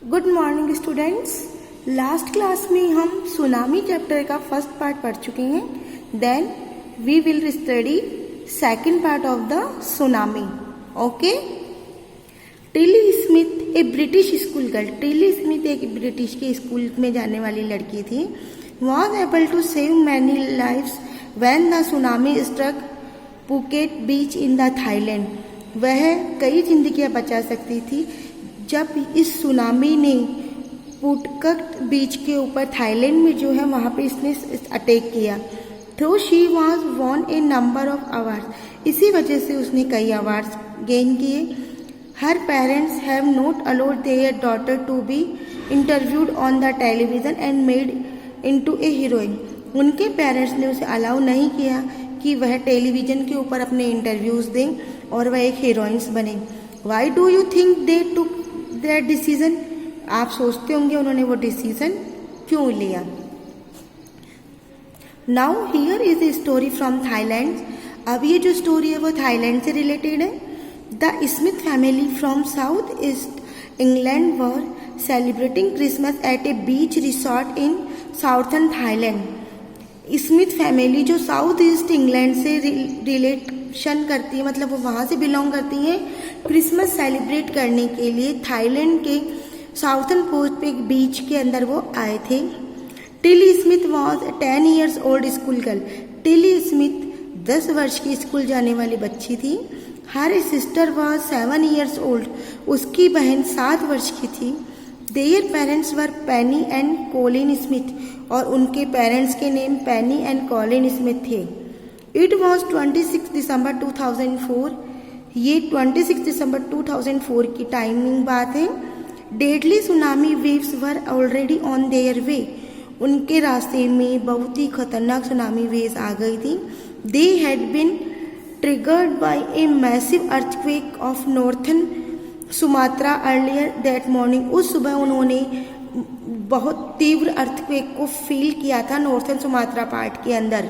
Good morning students. Last class में हम tsunami chapter का फर्स्ट पार्ट पढ़ चुके हैं। Then we will study second part of the tsunami. Okay. Tilly Smith a British school girl, Tilly Smith एक British के school में जाने वाली लड़की थी। Was able to save many lives when the tsunami struck Phuket beach in the Thailand. वह कई जिंदगियां बचा सकती थी जब इस सुनामी ने पुटकट बीच के ऊपर थाईलैंड में जो है वहाँ पे इसने अटैक किया। तो she was won a number of awards, इसी वजह से उसने कई अवार्ड्स गेन किए। हर parents have not allowed their daughter to be interviewed on the television and made into a heroine. उनके पेरेंट्स ने उसे अलाउ नहीं किया कि वह टेलीविजन के ऊपर अपने इंटरव्यूज दें और वह एक हीरोइंस बने। Why do you think they took that decision? आप सोचते होंगे उन्होंने वो डिसीजन क्यों लिया। Now here is a story from Thailand. अब ये जो स्टोरी है वो थाईलैंड से रिलेटेड है। The Smith family from south east England were celebrating Christmas at a beach resort in southern Thailand. Smith family जो साउथ ईस्ट इंग्लैंड से relation करती है, मतलब वो वहाँ से बिलोंग करती है, क्रिसमस सेलिब्रेट करने के लिए थाईलैंड के साउथर्न कोस्ट पे एक बीच के अंदर वो आए थे। Tilly Smith was 10 years old school girl. Tilly Smith 10 वर्ष की स्कूल जाने वाली बच्ची थी। Her sister was 7 years old, उसकी बहन 7 वर्ष की थी। Their parents were Penney and Colin Smith, और उनके पेरेंट्स के name Penney and Colin Smith थे। इट वॉज 26 दिसंबर 2004। ये 26 दिसंबर 2004 की टाइमिंग बात है। Deadly tsunami waves were already on their way. उनके रास्ते में बहुत ही खतरनाक सुनामी वेव्स आ गई थी। They had been triggered by a massive earthquake off northern Sumatra earlier that morning. उस सुबह उन्होंने बहुत तीव्र अर्थक्वेक को फील किया था नॉर्थन सुमात्रा पार्ट के अंदर।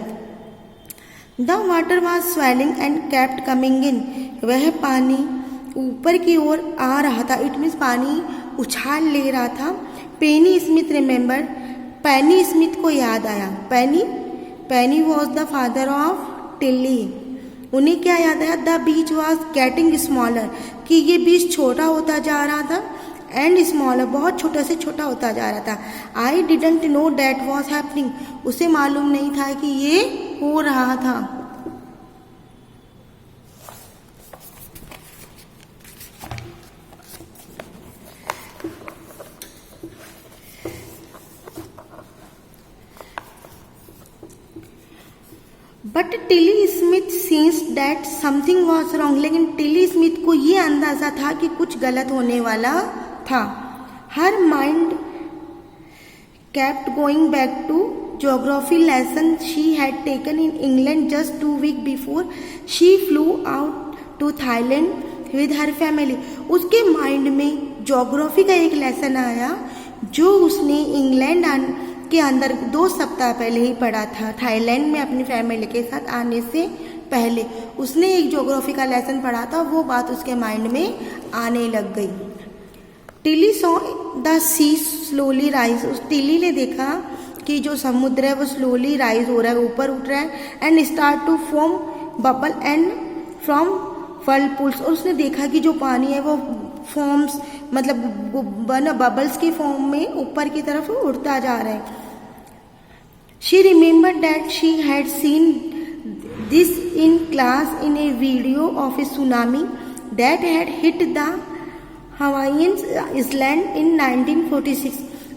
The water was swelling and kept coming in. वह पानी ऊपर की ओर आ रहा था, इट मीन्स पानी उछाल ले रहा था। Penny Smith remember, Penny Smith को याद आया। Penny was the father of Tilly. उन्हें क्या याद आया? The beach was getting smaller, कि ये बीच छोटा होता जा रहा था, एंड स्मॉलर, बहुत छोटा से छोटा होता जा रहा था। I didn't know that was happening, उसे मालूम नहीं था कि ये हो रहा था। But Tilly Smith scenes that something was wrong, लेकिन टिली स्मिथ को ये अंदाजा था कि कुछ गलत होने वाला था। Her mind kept going back to geography lesson she had taken in England just 2 weeks before she flew out to Thailand with her family. उसके माइंड में ज्योग्राफी का एक लेसन आया जो उसने इंग्लैंड के अंदर 2 सप्ताह पहले ही पढ़ा था। थाईलैंड में अपनी फैमिली के साथ आने से पहले उसने एक ज्योग्राफी का लेसन पढ़ा था, वो बात उसके माइंड में आने लग गई। Tilly saw the sea slowly rise. उस टिली ने देखा कि जो समुद्र है वो स्लोली राइज हो रहा है, ऊपर उठ रहा है, and start to form bubble and from whirlpools. और उसने देखा कि जो पानी है वो फॉर्म्स, मतलब बबल्स की फॉर्म में ऊपर की तरफ उड़ता जा रहा है। She remembered that she had seen this in class in A video of A tsunami that had hit the Hawaiian island in 1946।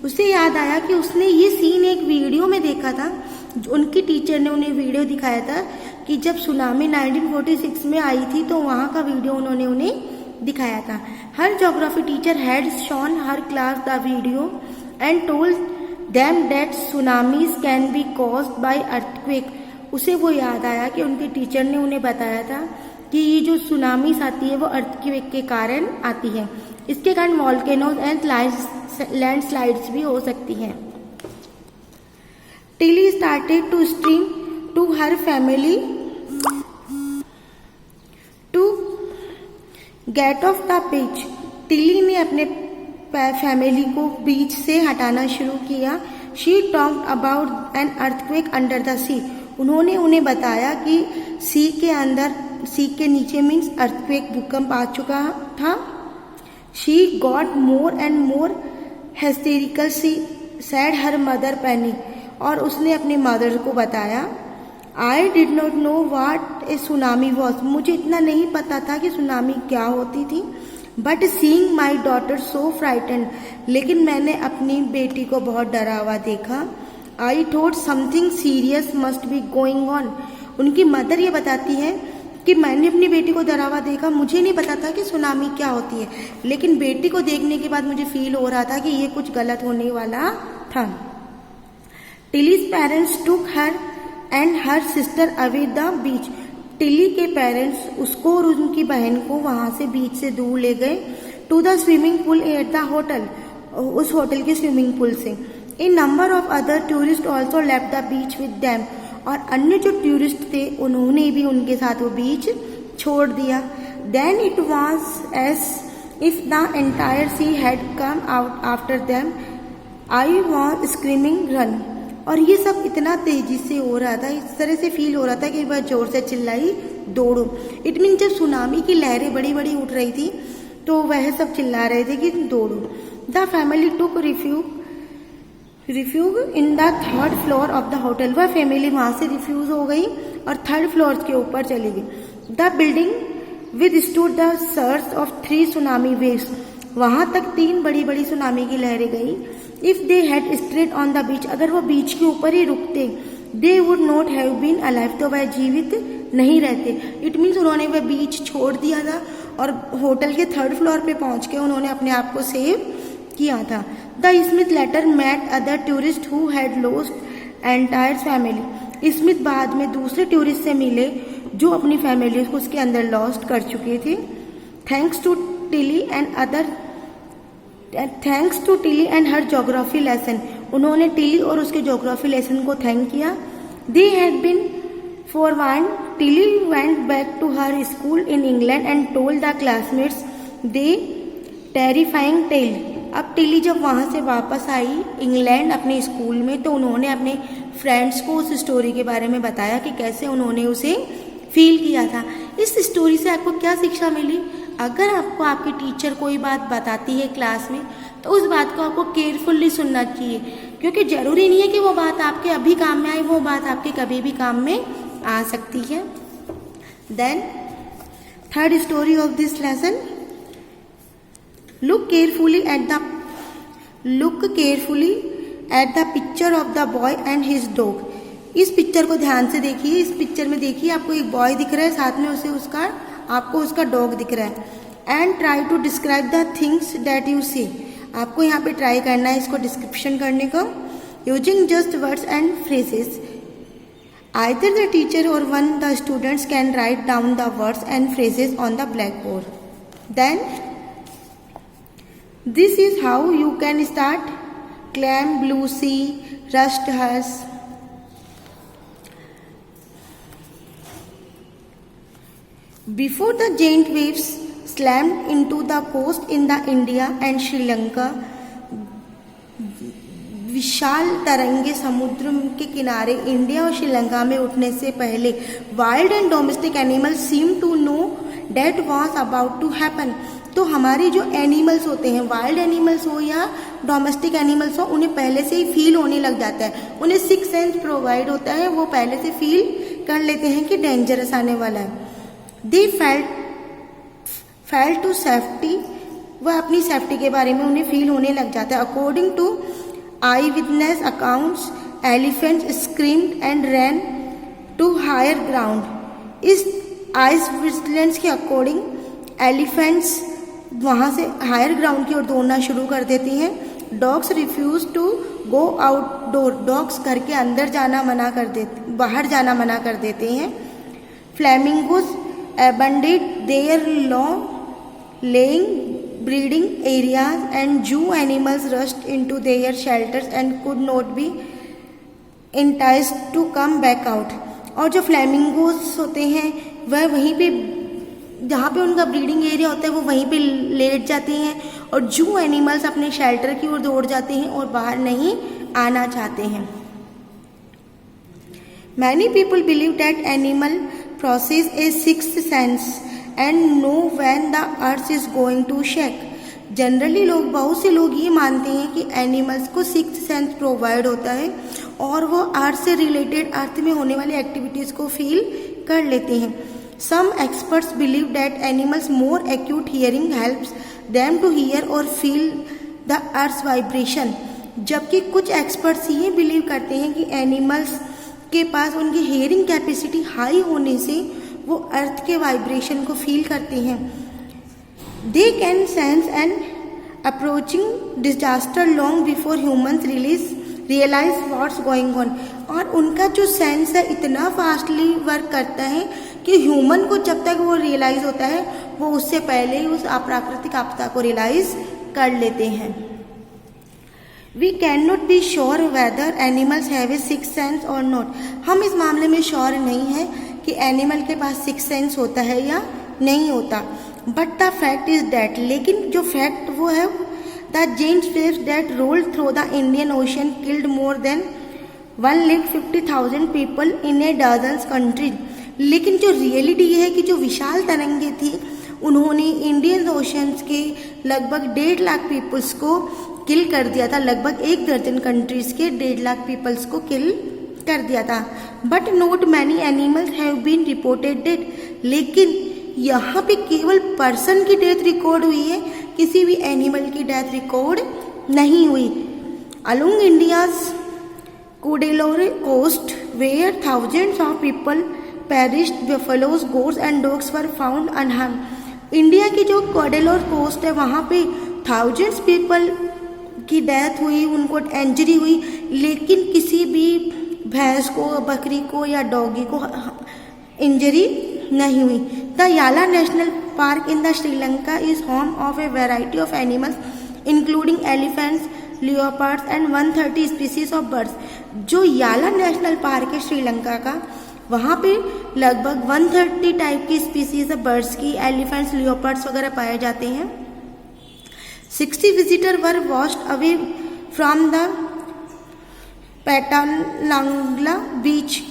उसे याद आया कि उसने ये सीन एक वीडियो में देखा था। उनकी टीचर ने उन्हें वीडियो दिखाया था कि जब सुनामी 1946 में आई थी तो वहाँ का वीडियो उन्होंने उन्हें दिखाया था। Her geography teacher had shown her class the video and told them that tsunamis can be caused by earthquake. उसे वो याद आया कि उनके टीचर ने उन्हें बताया था कि ये जो सुनामीज आती है वो अर्थक्वेक के कारण आती है। इसके कारण वॉल्केनोज एंड लैंडस्लाइड्स भी हो सकती हैं। Tilly started to stream to her family to get off the beach. Tilly ने अपने फैमिली को बीच से हटाना शुरू किया। She talked about an earthquake under the sea. उन्होंने उन्हें बताया कि सी के अंदर, सी के नीचे मीन्स अर्थक्वेक, भूकंप आ चुका था। She got more and more hysterical, she said her mother Penny. और उसने अपनी मदर को बताया, I did not know what a tsunami was. मुझे इतना नहीं पता था कि सुनामी क्या होती थी। But seeing my daughter so frightened, लेकिन मैंने अपनी बेटी को बहुत डरा हुआ देखा। I thought something serious must be going on. उनकी मदर ये बताती है कि मैंने अपनी बेटी को डरा हुआ देखा, मुझे नहीं पता था कि सुनामी क्या होती है, लेकिन बेटी को देखने के बाद मुझे फील हो रहा था कि ये कुछ गलत होने वाला था। Tilly's parents took her and her sister away the beach. Tilly के पेरेंट्स उसको और उनकी बहन को वहां से बीच से दूर ले गए। To the swimming pool at the hotel, उस होटल के स्विमिंग पूल से। A number of other tourist also left the beach with them. और अन्य जो टूरिस्ट थे उन्होंने भी उनके साथ वो बीच छोड़ दिया। Then it was as if the entire sea had come out after them. I was screaming run. और ये सब इतना तेजी से हो रहा था, इस तरह से फील हो रहा था कि वह जोर से चिल्लाई, दौड़ो। इट मीन जब सुनामी की लहरें बड़ी बड़ी उठ रही थी तो वह सब चिल्ला रहे थे कि दौड़ो। The family took refuge in the third floor of the hotel. वह फैमिली वहां से रिफ्यूज हो गई और थर्ड फ्लोर के ऊपर चली गई। The building withstood the surge of 3 tsunami waves. वहां तक 3 बड़ी बड़ी सुनामी की लहरें गई। If they had stayed on the beach, अगर वो बीच के ऊपर ही रुकते, they would not have been alive, तो वह जीवित नहीं रहते। इट मीन्स उन्होंने वह बीच छोड़ दिया था और होटल के थर्ड फ्लोर पे पहुंच के उन्होंने अपने आप को सेव किया था। The Smith later met other tourist who had lost entire family. Smith बाद में दूसरे टूरिस्ट से मिले जो अपनी फैमिली को उसके अंदर लॉस्ट कर चुके थे। Thanks to Tilly and her geography lesson. उन्होंने टिली और उसके ज्योग्राफी लेसन को थैंक किया। They had been forewarned. Tilly went back to her school in England and told the classmates the terrifying tale. अब Tilly जब वहाँ से वापस आई इंग्लैंड अपने स्कूल में, तो उन्होंने अपने फ्रेंड्स को उस स्टोरी के बारे में बताया कि कैसे उन्होंने उसे फील किया था। इस स्टोरी से आपको क्या शिक्षा मिली? अगर आपको आपकी टीचर कोई बात बताती है क्लास में, तो उस बात को आपको केयरफुल्ली सुनना चाहिए, क्योंकि जरूरी नहीं है कि वो बात आपके अभी काम में आए, वो बात आपके कभी भी काम में आ सकती है। Then third story of this lesson, look carefully at the picture of the boy and his dog. इस पिक्चर को ध्यान से देखिए। इस पिक्चर में देखिए आपको एक बॉय दिख रहा है, साथ में आपको उसका डॉग दिख रहा है। And try to describe the things that you see. आपको यहाँ पे ट्राई करना है इसको डिस्क्रिप्शन करने का, using just words and phrases. Either the teacher or the students can write down the words and phrases on the blackboard. Then, this is how you can start clam, blue sea, rust hush. Before the giant waves slammed into the coast in the India and Sri Lanka, विशाल तरंगे समुद्र के किनारे India और श्रीलंका में उठने से पहले wild and domestic animal seem to know that was about to happen. तो हमारे जो एनिमल्स होते हैं, वाइल्ड एनिमल्स हो या डोमेस्टिक एनिमल्स हो, उन्हें पहले से ही फील होने लग जाता है, उन्हें सिक्स सेंस प्रोवाइड होता है, वो पहले से फील कर लेते हैं कि डेंजरस आने वाला है। दे फेल्ट टू सेफ्टी, वह अपनी सेफ्टी के बारे में उन्हें फील होने लग जाता है। According to eye witness accounts, elephant screamed and ran to higher ground. इस आइस विटनेस के अकॉर्डिंग एलिफेंट्स वहाँ से हायर ग्राउंड की ओर दौड़ना शुरू कर देती हैं। Dogs refuse to go outdoor, dogs घर के अंदर जाना मना कर देते, बाहर जाना मना कर देते हैं। Flamingos abandoned their long laying breeding areas and zoo animals rushed into their shelters and could not be enticed to come back out. और जो फ्लैमिंगोज होते हैं वह वहीं पे जहाँ पे उनका ब्रीडिंग एरिया होता है वो वहीं पे लेट जाते हैं और जू एनिमल्स अपने शेल्टर की ओर दौड़ जाते हैं और बाहर नहीं आना चाहते हैं। Many people believe that animal possess a sixth sense and know when the earth is going to shake. Generally बहुत से लोग ये मानते हैं कि एनिमल्स को सिक्स्थ सेंस प्रोवाइड होता है और वो अर्थ से रिलेटेड अर्थ में होने वाली एक्टिविटीज़ को फील कर लेते हैं। Some experts believe that animals more acute hearing helps them to hear or feel the earth vibration. जबकि कुछ एक्सपर्ट्स ये बिलीव करते हैं कि एनिमल्स के पास उनकी हियरिंग कैपेसिटी हाई होने से वो अर्थ के वाइब्रेशन को फील करते हैं। They can sense and approaching disaster long before humans realise what's going on. और उनका जो सेंस है इतना फास्टली वर्क करता है कि ह्यूमन को जब तक वो रियलाइज होता है वो उससे पहले ही उस अप्राकृतिक आपदा को रियलाइज कर लेते हैं। We cannot be sure whether animals have a sixth sense or not. हम इस मामले में श्योर नहीं है कि एनिमल के पास सिक्स सेंस होता है या नहीं होता। But the fact is that, लेकिन जो फैक्ट वो है, the giant waves that rolled through the Indian Ocean killed more than 150,000 people in a dozens countries. लेकिन जो रियलिटी ये है कि जो विशाल तरंगे थी उन्होंने इंडियन ओशंस के लगभग 1.5 लाख पीपल्स को किल कर दिया था। लगभग 1 दर्जन कंट्रीज के 1.5 लाख पीपल्स को किल कर दिया था। But not many animals have been reported dead. लेकिन यहाँ पे केवल पर्सन की डेथ रिकॉर्ड हुई है, किसी भी एनिमल की डेथ रिकॉर्ड नहीं हुई। Along India's Cuddalore coast where thousands of people perished, buffaloes, goats and dogs were found unharmed. India की जो कुडेलोर कोस्ट है वहाँ पे थाउजेंड्स पीपल की डेथ हुई, उनको इंजरी हुई, लेकिन किसी भी भैंस को, बकरी को या डॉगी को इंजरी नहीं हुई। द याला national park in the Sri Lanka is home of A variety of animals including elephants, leopards and 130 species of birds. जो याला नेशनल पार्क है श्रीलंका का, वहाँ पे लगभग 130 टाइप की स्पीसीज ऑफ बर्ड्स की, एलिफेंट्स, लियोपार्ड्स वगैरह पाए जाते हैं। 60 visitors were washed away from the पेटालांगला beach.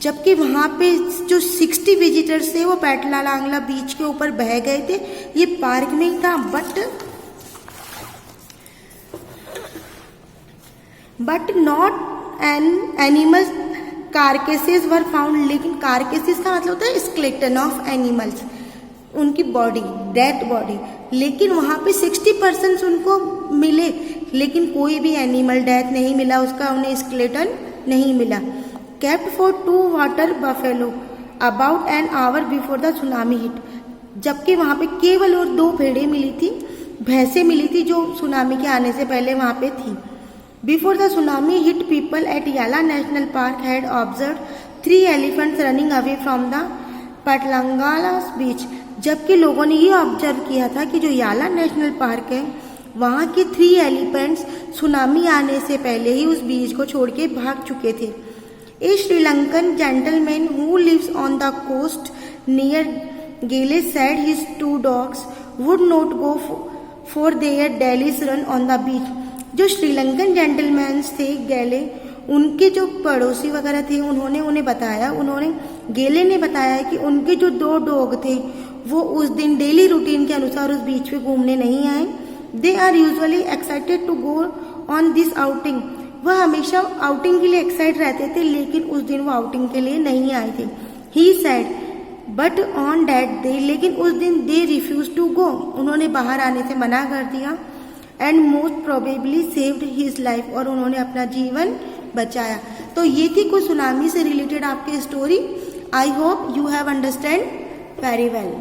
जबकि वहाँ पे जो 60 विजिटर्स थे वो पेटालांगला बीच के ऊपर बह गए थे। ये पार्क में ही था, but not an animals carcasses were found. लेकिन कार्केसेस का मतलब होता है स्केलेटन ऑफ एनिमल्स, उनकी बॉडी, डेड बॉडी। लेकिन वहाँ पे 60% उनको मिले, लेकिन कोई भी एनिमल डेथ नहीं मिला, उसका उन्हें स्केलेटन नहीं मिला। Kept for 2 water buffalo about an hour before the tsunami hit. जबकि वहाँ पे केवल और 2 भेड़ें मिली थी, भैंसें मिली थी जो सुनामी के आने से पहले वहाँ पे थी। Before the tsunami hit people at Yala national park had observe 3 elephants running away from the Patanangala beach. जबकि लोगों ने ये ऑब्जर्व किया था कि जो याला नेशनल पार्क है वहाँ के 3 एलिफेंट्स सुनामी आने से पहले ही उस बीच को छोड़ के भाग चुके थे। A Sri Lankan gentleman who lives on the coast near Galle said his 2 dogs would not go for their daily run on the beach. जो श्रीलंकन जेंटलमैन थे गेले, उनके जो पड़ोसी वगैरह थे उन्होंने गेले ने बताया कि उनके जो 2 डॉग थे वो उस दिन डेली रूटीन के अनुसार उस बीच पे घूमने नहीं आए। They are usually excited to go on this outing. वह हमेशा आउटिंग के लिए एक्साइट रहते थे, लेकिन उस दिन वो आउटिंग के लिए नहीं आए थे। He said but on that day, लेकिन उस दिन दे रिफ्यूज टू गो, उन्होंने बाहर आने से मना कर दिया। And most probably saved his life, और उन्होंने अपना जीवन बचाया। तो ये थी कुछ सुनामी से रिलेटेड आपकी story. I hope you have understand very well.